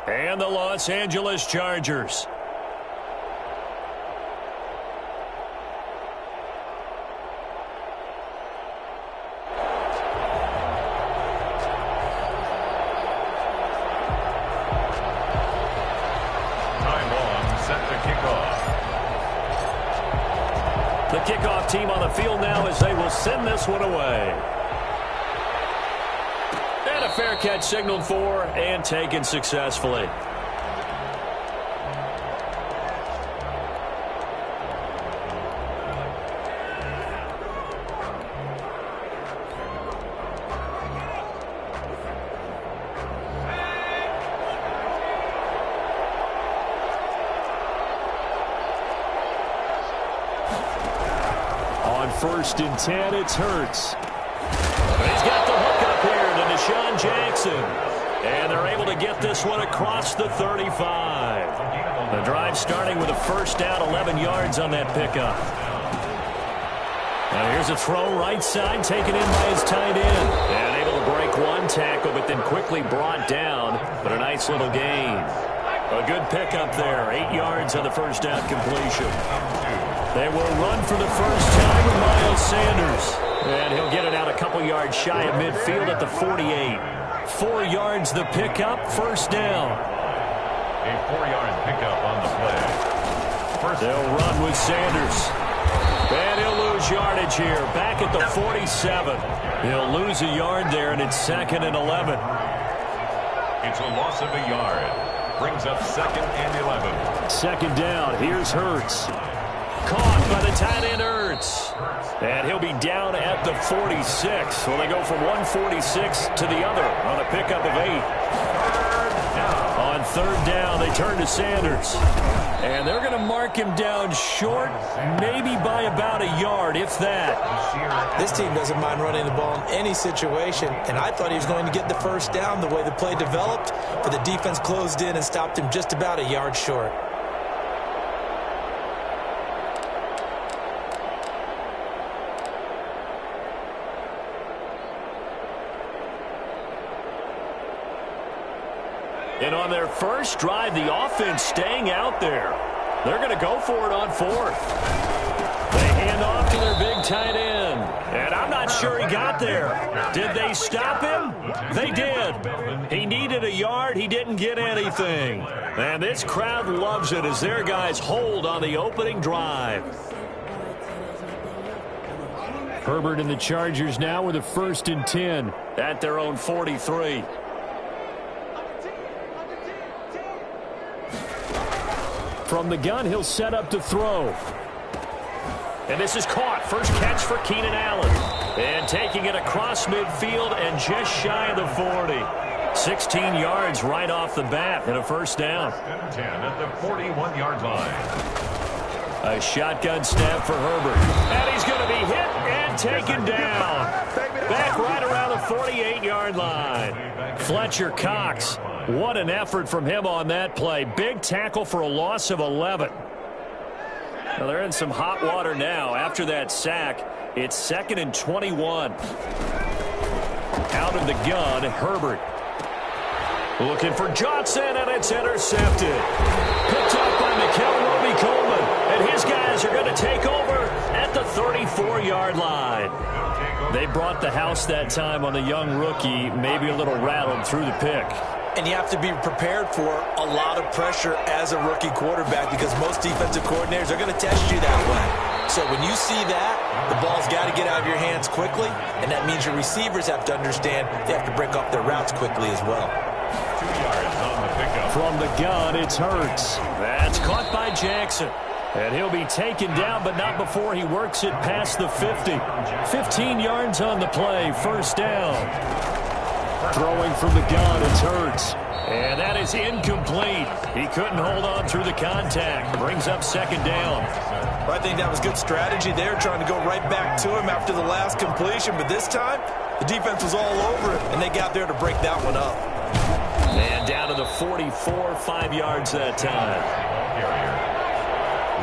And the Los Angeles Chargers. The kickoff team on the field now as they will send this one away. And a fair catch signaled for and taken successfully. First and 10, it's Hurts. He's got the hook up here to Deshaun Jackson. And they're able to get this one across the 35. The drive starting with a first down, 11 yards on that pickup. Now here's a throw right side, taken in by his tight end. And able to break one tackle, but then quickly brought down. But a nice little gain. A good pickup there, 8 yards on the first down completion. They will run for the first time with Miles Sanders. And he'll get it out a couple yards shy of midfield at the 48. 4 yards the pickup, first down. A 4-yard pickup on the play. They'll run with Sanders. And he'll lose yardage here, back at the 47. He'll lose a yard there, and it's 2nd and 11. It's a loss of a yard. Brings up 2nd and 11. Second down, here's Hurts. Caught by the tight end Hurts. And he'll be down at the 46. So they go from 146 to the other on a pickup of 8. On third down, they turn to Sanders. And they're going to mark him down short, maybe by about a yard, if that. This team doesn't mind running the ball in any situation, and I thought he was going to get the first down the way the play developed, but the defense closed in and stopped him just about a yard short. And on their first drive, the offense staying out there. They're going to go for it on 4th. They hand off to their big tight end. And I'm not sure he got there. Did they stop him? They did. He needed a yard. He didn't get anything. And this crowd loves it as their guys hold on the opening drive. Herbert and the Chargers now with a 1st and 10 at their own 43. From the gun, he'll set up to throw. And this is caught. First catch for Keenan Allen. And taking it across midfield and just shy of the 40. 16 yards right off the bat and a first down. 10 at the 41-yard line. A shotgun snap for Herbert. And he's going to be hit and taken down. Back right around the 48-yard line. Fletcher Cox. What an effort from him on that play. Big tackle for a loss of 11. Now they're in some hot water now. After that sack, it's 2nd and 21. Out of the gun, Herbert. Looking for Johnson, and it's intercepted. Picked up by Mikel Roby-Coleman. And his guys are going to take over at the 34-yard line. They brought the house that time on the young rookie, maybe a little rattled through the pick. And you have to be prepared for a lot of pressure as a rookie quarterback because most defensive coordinators are going to test you that way. So when you see that, the ball's got to get out of your hands quickly, and that means your receivers have to understand they have to break up their routes quickly as well. 2 yards on the pickup. From the gun, it's Hurts. That's caught by Jackson. And he'll be taken down, but not before he works it past the 50. 15 yards on the play, first down. Throwing from the gun, it's Hurts. And that is incomplete. He couldn't hold on through the contact. Brings up 2nd down. Well, I think that was good strategy there, trying to go right back to him after the last completion. But this time, the defense was all over it, and they got there to break that one up. And down to the 44, 5 yards that time.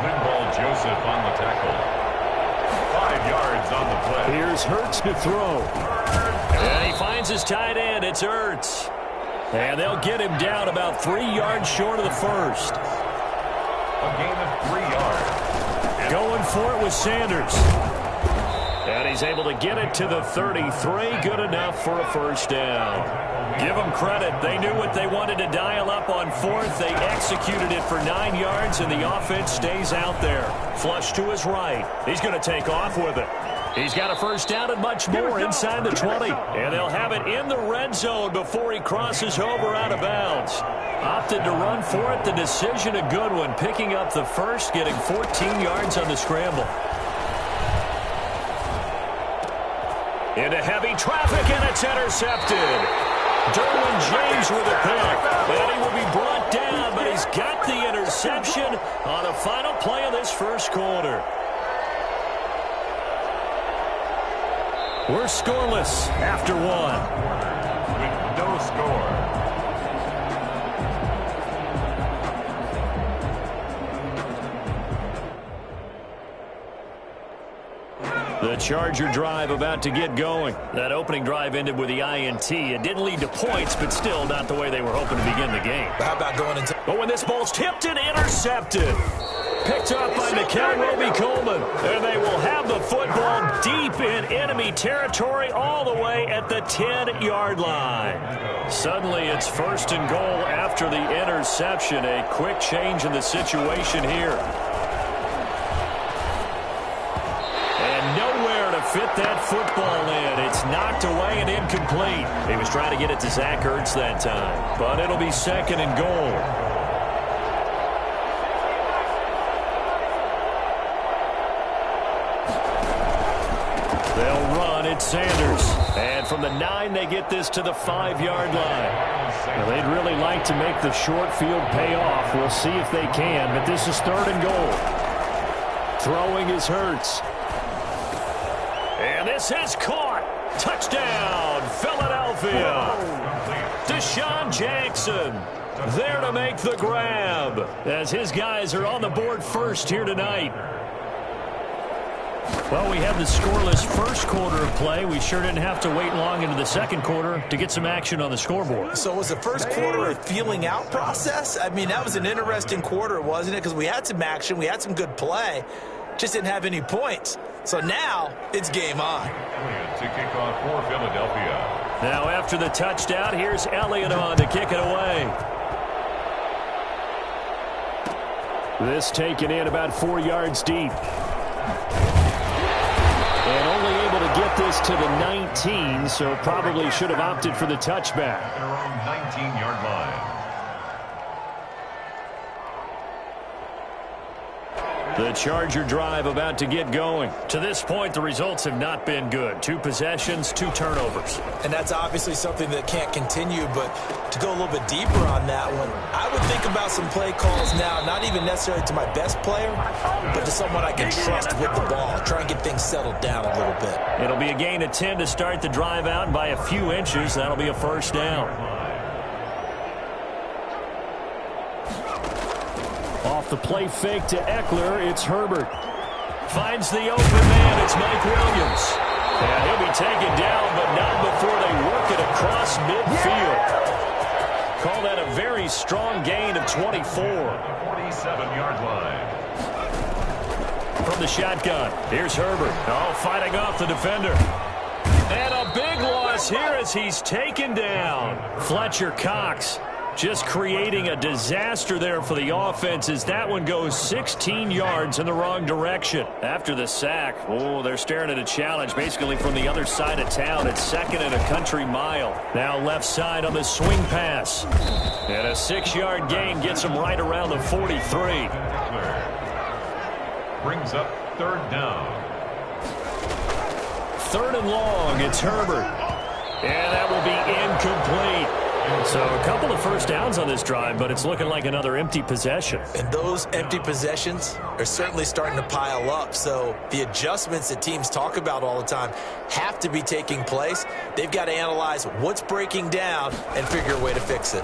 Linval Joseph on the tackle. 5 yards on the play. Here's Hurts to throw. And he finds his tight end. It's Hurts. And they'll get him down about 3 yards short of the first. A gain of 3 yards. Going for it with Sanders. And he's able to get it to the 33. Good enough for a first down. Give them credit. They knew what they wanted to dial up on fourth. They executed it for 9 yards, and the offense stays out there. Flush to his right. He's going to take off with it. He's got a first down and much more inside the 20. And they'll have it in the red zone before he crosses over out of bounds. Opted to run for it. The decision a good one. Picking up the first, getting 14 yards on the scramble. Into heavy traffic, and it's intercepted. Derwin James with a pick. And he will be brought down, but he's got the interception on the final play of this first quarter. We're scoreless after one. With no score. The Charger drive about to get going. That opening drive ended with the INT. It didn't lead to points, but still not the way they were hoping to begin the game. How about going into... But when this ball's tipped and intercepted. Picked up by Mikel Roby-Coleman. And they will have the football deep in enemy territory all the way at the 10-yard line. Suddenly it's first and goal after the interception. A quick change in the situation here. And nowhere to fit that football in. It's knocked away and incomplete. He was trying to get it to Zach Ertz that time. But it'll be second and goal. They'll run it, Sanders. And from the 9, they get this to the 5-yard line. Now, they'd really like to make the short field pay off. We'll see if they can, but this is third and goal. Throwing is Hurts. And this is caught. Touchdown, Philadelphia. Deshaun Jackson there to make the grab as his guys are on the board first here tonight. Well, we had the scoreless first quarter of play. We sure didn't have to wait long into the second quarter to get some action on the scoreboard. So was the first quarter a feeling out process? I mean, that was an interesting quarter, wasn't it? Because we had some action, we had some good play, just didn't have any points. So now it's game on. To kick off for Philadelphia. Now after the touchdown, here's Elliott on to kick it away. This taken in about 4 yards deep. And only able to get this to the 19, so probably should have opted for the touchback. At around 19-yard line. The Charger drive about to get going. To this point, the results have not been good. 2 possessions, 2 turnovers. And that's obviously something that can't continue, but to go a little bit deeper on that one, I would think about some play calls now, not even necessarily to my best player, but to someone I can trust with the ball. Try and get things settled down a little bit. It'll be a gain of 10 to start the drive out by a few inches. That'll be a first down. Off the play fake to Eckler, it's Herbert. Finds the open man, it's Mike Williams. And he'll be taken down, but not before they work it across midfield. Call that a very strong gain of 24. 47-yard line. From the shotgun, here's Herbert. Oh, fighting off the defender. And a big loss here as he's taken down. Fletcher Cox just creating a disaster there for the offense as that one goes 16 yards in the wrong direction. After the sack, oh, they're staring at a challenge basically from the other side of town. It's second and a country mile. Now left side on the swing pass. And a 6-yard gain gets him right around the 43. Brings up third down. Third and long, it's Herbert. And that will be incomplete. So a couple of first downs on this drive, but it's looking like another empty possession. And those empty possessions are certainly starting to pile up. So the adjustments that teams talk about all the time have to be taking place. They've got to analyze what's breaking down and figure a way to fix it.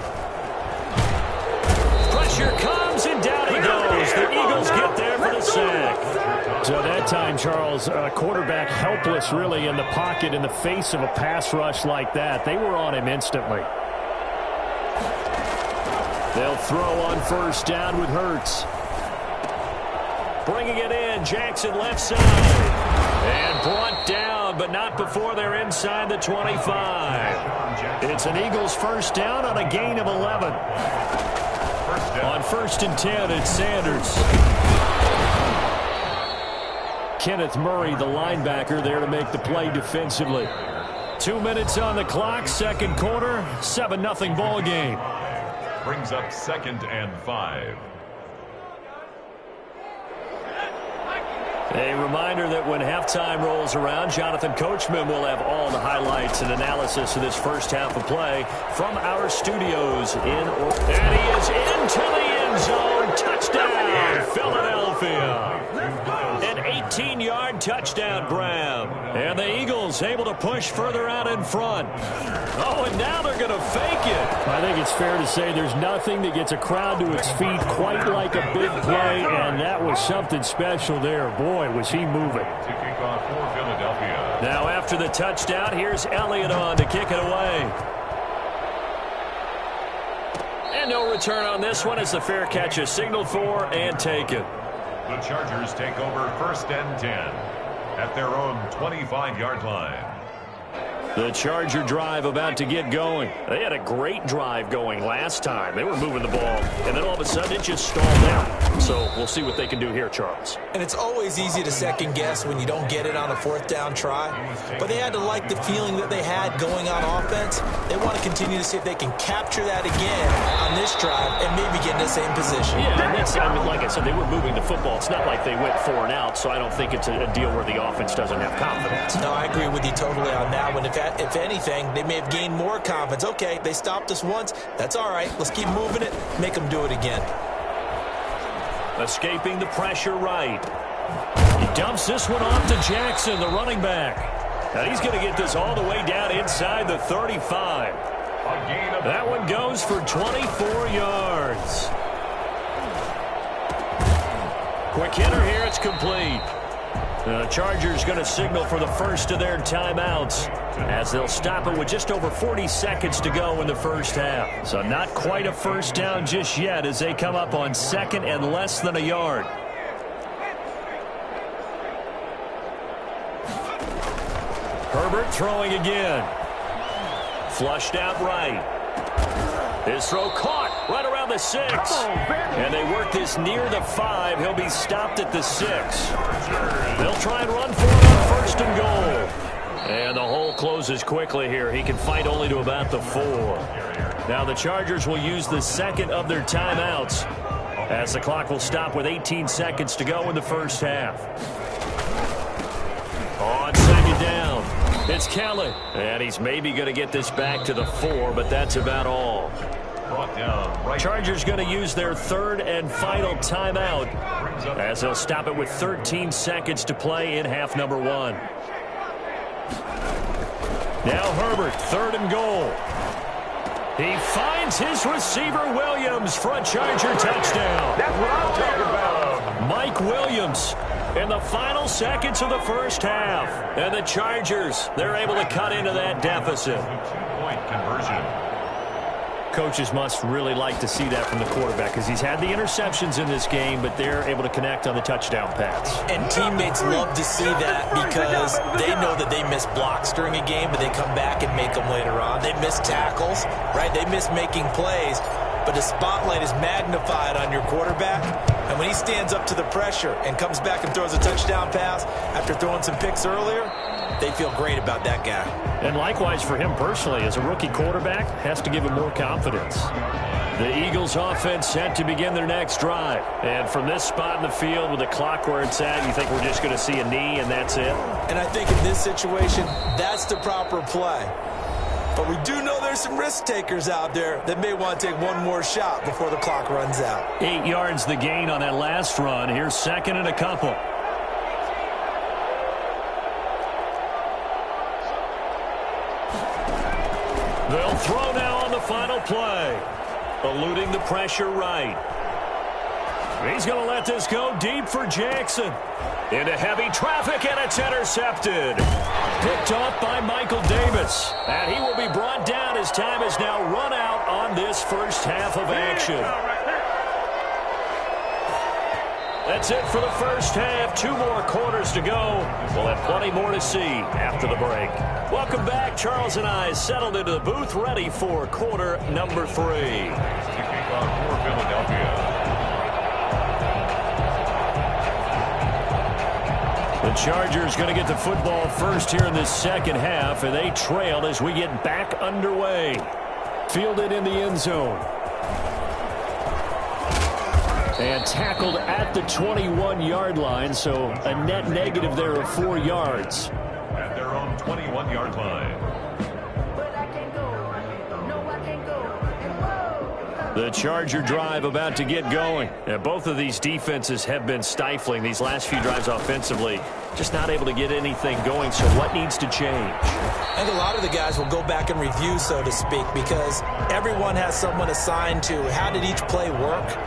Pressure comes, and down he goes. The Eagles get there for the sack. So that time, Charles, quarterback helpless really in the pocket in the face of a pass rush like that. They were on him instantly. throw on first down with Hurts. Bringing it in, Jackson left side. And brought down, but not before they're inside the 25. It's an Eagles first down on a gain of 11. On 1st and 10, it's Sanders. Kenneth Murray, the linebacker, there to make the play defensively. 2 minutes on the clock, second quarter, 7-0 ball game. Brings up 2nd and 5. A reminder that when halftime rolls around, Jonathan Coachman will have all the highlights and analysis of this first half of play from our studios in Orlando. And he is into the end zone. Touchdown, Philadelphia. An 18-yard touchdown grab. And the Eagles able to push further out in front. Oh, and now they're going to fake it. I think it's fair to say there's nothing that gets a crowd to its feet quite like a big play, and that was something special there. Boy, was he moving. To kick off for Philadelphia. Now after the touchdown, here's Elliott on to kick it away. And no return on this one as the fair catch is signaled for and taken. The Chargers take over 1st and 10 at their own 25-yard line. The Charger drive about to get going. They had a great drive going last time. They were moving the ball, and then all of a sudden it just stalled out. So we'll see what they can do here, Charles. And it's always easy to second guess when you don't get it on a 4th down try. But they had to like the feeling that they had going on offense. They want to continue to see if they can capture that again on this drive and maybe get in the same position. Yeah, and that's, I mean, like I said, they were moving the football. It's not like they went 4 and out, so I don't think it's a deal where the offense doesn't have confidence. No, I agree with you totally on that one. If anything, they may have gained more confidence. Okay, they stopped us once. That's all right. Let's keep moving it. Make them do it again. Escaping the pressure right. He dumps this one off to Jackson, the running back. And he's going to get this all the way down inside the 35. That one goes for 24 yards. Quick hitter here. It's complete. The Chargers going to signal for the first of their timeouts as they'll stop it with just over 40 seconds to go in the first half. So not quite a first down just yet as they come up on 2nd and less than a yard. Herbert throwing again. Flushed out right. His throw caught right around the 6. And they work this near the 5. He'll be stopped at the 6. They'll try and run for it on 1st and goal. And the hole closes quickly here. He can fight only to about the 4. Now the Chargers will use the 2nd of their timeouts as the clock will stop with 18 seconds to go in the first half. On 2nd down, it's Kelly. And he's maybe going to get this back to the 4, but that's about all. Chargers going to use their 3rd and final timeout as they'll stop it with 13 seconds to play in half number 1. Now Herbert, 3rd and goal. He finds his receiver Williams for a Charger touchdown. That's what I'm talking about. Mike Williams in the final seconds of the first half. And the Chargers, they're able to cut into that deficit. 2-point conversion. Coaches must really like to see that from the quarterback because he's had the interceptions in this game, but they're able to connect on the touchdown pass. And teammates love to see that because they know that they miss blocks during a game, but they come back and make them later on. They miss tackles, right? They miss making plays, but the spotlight is magnified on your quarterback. And when he stands up to the pressure and comes back and throws a touchdown pass after throwing some picks earlier, they feel great about that guy. And likewise for him personally, as a rookie quarterback, has to give him more confidence. The Eagles offense set to begin their next drive. And from this spot in the field with the clock where it's at, you think we're just going to see a knee and that's it? And I think in this situation, that's the proper play. But we do know there's some risk takers out there that may want to take one more shot before the clock runs out. 8 yards the gain on that last run. Here's 2nd and a couple. They'll throw now on the final play. Eluding the pressure right. He's going to let this go deep for Jackson. Into heavy traffic, and it's intercepted. Picked off by Michael Davis. And he will be brought down as time has now run out on this first half of action. That's it for the first half. 2 more quarters to go. We'll have plenty more to see after the break. Welcome back. Charles and I settled into the booth, ready for quarter number 3. Kicking off for Philadelphia. The Chargers going to get the football first here in this second half, and they trail as we get back underway. Fielded in the end zone. And tackled at the 21-yard line, so a net negative there of 4 yards. At their own 21-yard line. The Charger drive about to get going. And both of these defenses have been stifling these last few drives offensively. Just not able to get anything going, so what needs to change? I think a lot of the guys will go back and review, so to speak, because everyone has someone assigned to how did each play work.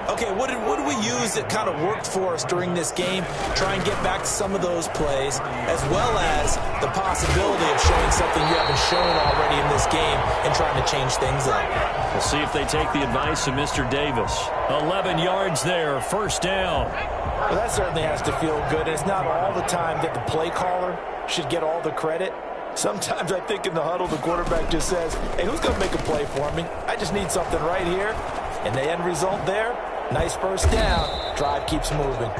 Okay, what did we use that kind of worked for us during this game? Try and get back to some of those plays, as well as the possibility of showing something you haven't shown already in this game and trying to change things up. We'll see if they take the advice of Mr. Davis. 11 yards there, first down. Well, that certainly has to feel good. It's not all the time that the play caller should get all the credit. Sometimes I think in the huddle, the quarterback just says, hey, who's going to make a play for me? I just need something right here. And the end result there, nice first down. Drive keeps moving.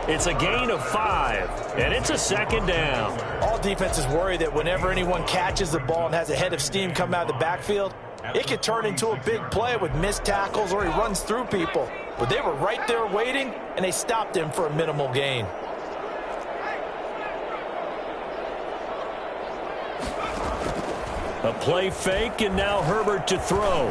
It's a gain of 5, and it's a second down. All defenses worry that whenever anyone catches the ball and has a head of steam come out of the backfield, it could turn into a big play with missed tackles or he runs through people. But they were right there waiting, and they stopped him for a minimal gain. A play fake, and now Herbert to throw.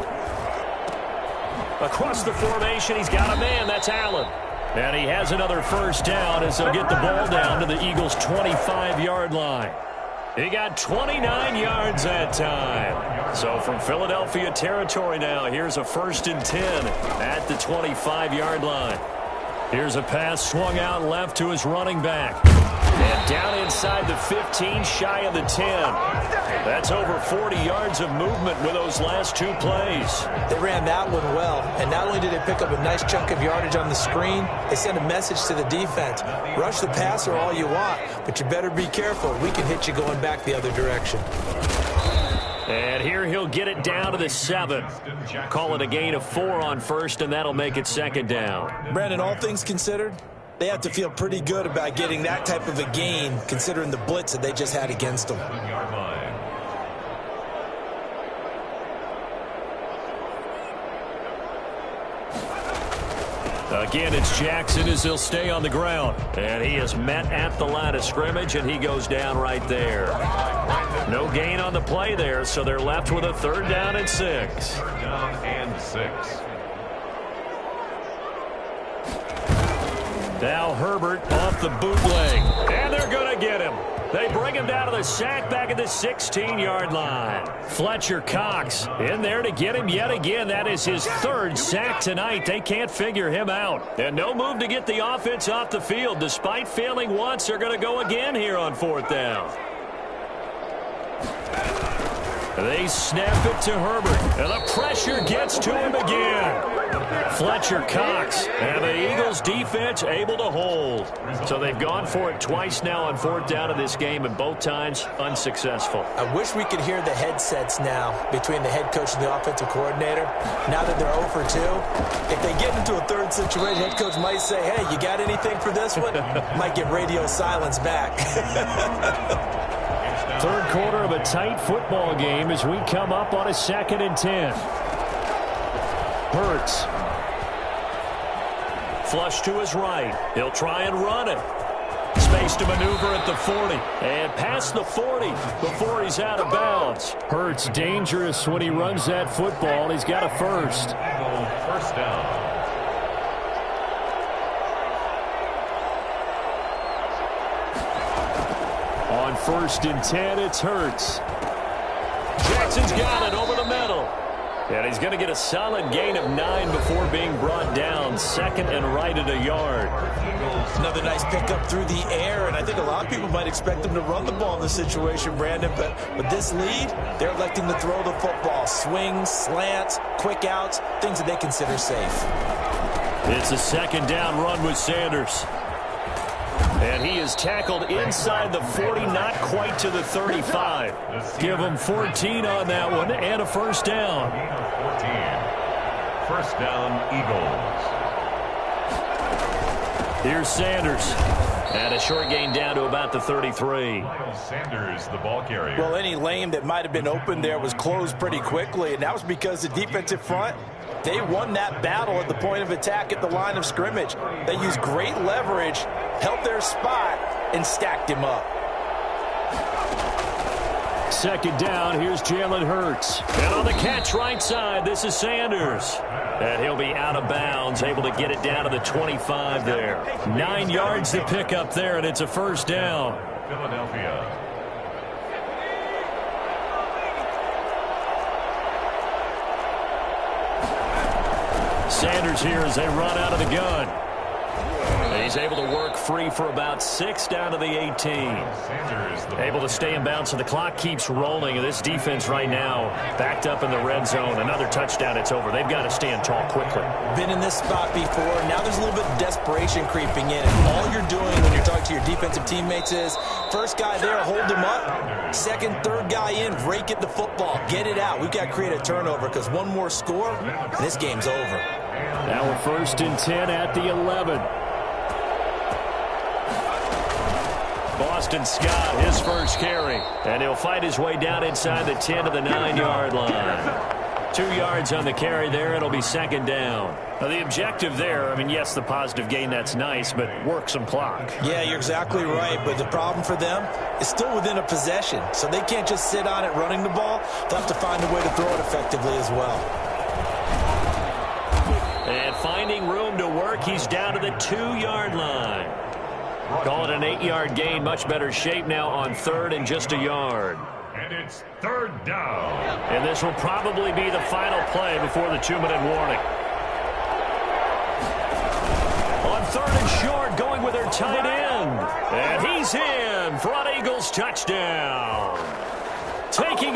Across the formation, he's got a man. That's Allen. And he has another first down as they'll get the ball down to the Eagles' 25-yard line. He got 29 yards that time. So from Philadelphia territory now, here's a 1st and 10 at the 25-yard line. Here's a pass swung out left to his running back. And down inside the 15, shy of the 10. That's over 40 yards of movement with those last 2 plays. They ran that one well, and not only did they pick up a nice chunk of yardage on the screen, they sent a message to the defense. Rush the passer all you want, but you better be careful. We can hit you going back the other direction. And here he'll get it down to the 7. Call it a gain of 4 on first, and that'll make it second down. Brandon, all things considered, they have to feel pretty good about getting that type of a gain, considering the blitz that they just had against them. Again, it's Jackson as he'll stay on the ground. And he is met at the line of scrimmage, and he goes down right there. No gain on the play there, so they're left with a 3rd down and 6. 3rd down and 6. Now Herbert off the bootleg. And they're going to get him. They bring him down to the sack back at the 16-yard line. Fletcher Cox in there to get him yet again. That is his 3rd sack tonight. They can't figure him out. And no move to get the offense off the field. Despite failing once, they're going to go again here on 4th down. They snap it to Herbert. And the pressure gets to him again. Fletcher Cox. And the Eagles defense able to hold. So they've gone for it twice now on 4th down of this game, and both times unsuccessful. I wish we could hear the headsets now between the head coach and the offensive coordinator. Now that they're 0 for 2, if they get into a 3rd situation, head coach might say, hey, you got anything for this one? Might get radio silence back. 3rd quarter of a tight football game as we come up on a 2nd and 10. Hurts. Flush to his right. He'll try and run it. Space to maneuver at the 40. And past the 40 before he's out of bounds. Hurts dangerous when he runs that football. He's got a 1st. 1st down. On 1st and 10, it's Hurts. Jackson's got it over the middle. And he's going to get a solid gain of 9 before being brought down. Second and right at a yard. Another nice pickup through the air, and I think a lot of people might expect them to run the ball in this situation, Brandon, but with this lead, they're electing to throw the football. Swings, slants, quick outs, things that they consider safe. It's a second down run with Sanders. And he is tackled inside the 40, not quite to the 35. Give him 14 on that one and a first down. 14. First down, Eagles. Here's Sanders. And a short gain down to about the 33. Sanders, the ball carrier. Well, any lane that might have been open there was closed pretty quickly, and that was because the defensive front, they won that battle at the point of attack at the line of scrimmage. They used great leverage, held their spot, and stacked him up. Second down, here's Jalen Hurts. And on the catch right side, this is Sanders. And he'll be out of bounds, able to get it down to the 25 there. 9 yards to pick up there, and it's a first down. Philadelphia. Sanders here as they run out of the gun. And he's able to work free for about 6 down to the 18. Able to stay in bounds, so the clock keeps rolling. And this defense right now backed up in the red zone. Another touchdown, it's over. They've got to stand tall quickly. Been in this spot before. Now there's a little bit of desperation creeping in. And all you're doing when you're talking to your defensive teammates is, first guy there, hold him up. Second, third guy in, rake at the football. Get it out. We've got to create a turnover because one more score, and this game's over. Now we're first and 10 at the 11. Boston Scott, his first carry. And he'll fight his way down inside the 10 to the 9-yard line. 2 yards on the carry there. It'll be second down. Now the objective there, I mean, yes, the positive gain, that's nice, but work some clock. Yeah, you're exactly right. But the problem for them is still within a possession. So they can't just sit on it running the ball. They'll have to find a way to throw it effectively as well. And finding room to work, he's down to the 2-yard line. Call it an 8-yard gain. Much better shape now on third and just a yard. And it's third down. And this will probably be the final play before the 2-minute warning. On third and short, going with their tight end. And he's in for an Eagles touchdown. Taking